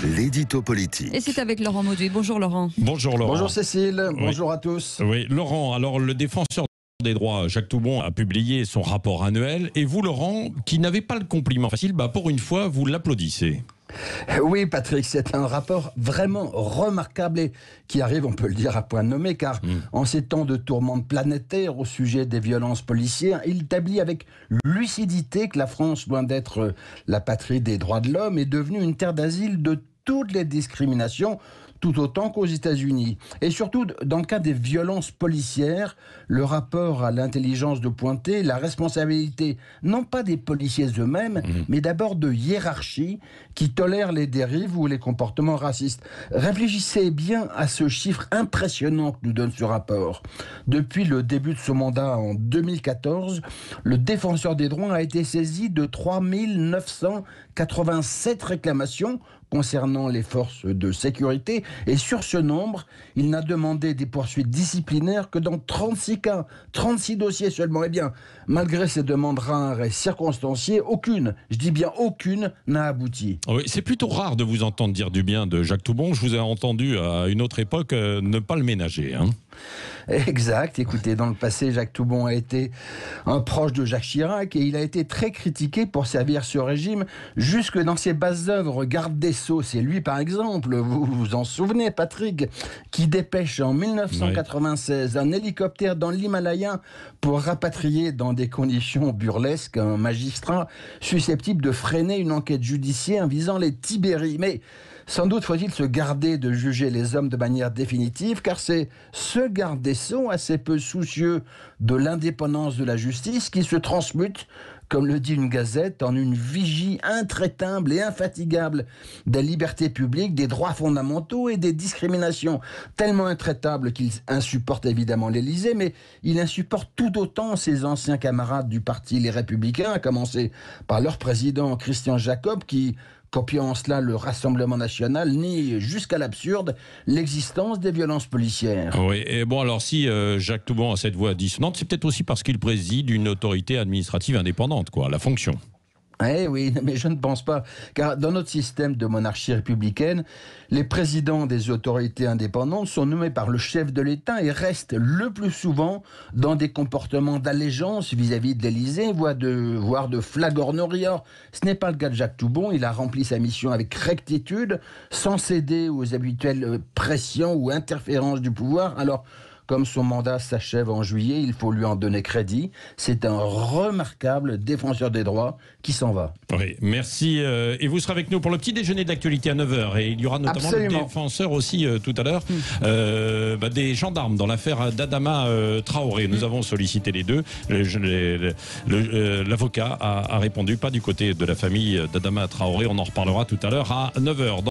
l'édito politique. Et c'est avec Laurent Mauduit. Bonjour Laurent. Bonjour Laurent. Bonjour Cécile, Oui. bonjour à tous. Oui, Laurent, alors le défenseur des droits, Jacques Toubon, a publié son rapport annuel. Et vous, Laurent, qui n'avez pas le compliment facile, pour une fois, vous l'applaudissez. Oui Patrick, c'est un rapport vraiment remarquable et qui arrive, on peut le dire, à point nommé, car en ces temps de tourmente planétaire au sujet des violences policières, il établit avec lucidité que la France, loin d'être la patrie des droits de l'homme, est devenue une terre d'asile de toutes les discriminations, tout autant qu'aux États-Unis. Et surtout, dans le cas des violences policières, le rapport a l'intelligence de pointer la responsabilité, non pas des policiers eux-mêmes, mais d'abord de hiérarchies qui tolèrent les dérives ou les comportements racistes. Réfléchissez bien à ce chiffre impressionnant que nous donne ce rapport. Depuis le début de ce mandat en 2014, le défenseur des droits a été saisi de 3987 réclamations concernant les forces de sécurité. Et sur ce nombre, il n'a demandé des poursuites disciplinaires que dans 36 cas, 36 dossiers seulement. Eh bien, malgré ces demandes rares et circonstanciées, aucune, je dis bien aucune, n'a abouti. Oui, c'est plutôt rare de vous entendre dire du bien de Jacques Toubon. Je vous ai entendu à une autre époque ne pas le ménager. Exact. Écoutez, dans le passé, Jacques Toubon a été un proche de Jacques Chirac et il a été très critiqué pour servir ce régime jusque dans ses bases œuvres. Garde des Sceaux, c'est lui par exemple, vous vous en souvenez Patrick, qui dépêche en 1996 un hélicoptère dans l'Himalaya pour rapatrier dans des conditions burlesques un magistrat susceptible de freiner une enquête judiciaire visant les Tibéris. Mais sans doute faut-il se garder de juger les hommes de manière définitive, car c'est ce garde des Sceaux assez peu soucieux de l'indépendance de la justice qui se transmute, comme le dit une gazette, en une vigie intraitable et infatigable des libertés publiques, des droits fondamentaux et des discriminations, tellement intraitables qu'il insupporte évidemment l'Élysée, mais il insupporte tout autant ses anciens camarades du parti Les Républicains, à commencer par leur président Christian Jacob, qui, copiant en cela le Rassemblement national, nie jusqu'à l'absurde l'existence des violences policières. Oui, et bon, alors si Jacques Toubon a cette voix dissonante, c'est peut-être aussi parce qu'il préside une autorité administrative indépendante, la fonction. Eh oui, mais je ne pense pas, car dans notre système de monarchie républicaine, les présidents des autorités indépendantes sont nommés par le chef de l'État et restent le plus souvent dans des comportements d'allégeance vis-à-vis de l'Élysée, voire de flagornerie. Or, ce n'est pas le cas de Jacques Toubon. Il a rempli sa mission avec rectitude, sans céder aux habituelles pressions ou interférences du pouvoir. Alors, comme son mandat s'achève en juillet, il faut lui en donner crédit. C'est un remarquable défenseur des droits qui s'en va. Oui, merci. Et vous serez avec nous pour le petit déjeuner d'actualité à 9h. Et il y aura notamment le défenseur aussi tout à l'heure des gendarmes dans l'affaire d'Adama Traoré. Nous avons sollicité les deux. L'avocat a répondu, pas du côté de la famille d'Adama Traoré. On en reparlera tout à l'heure à 9h.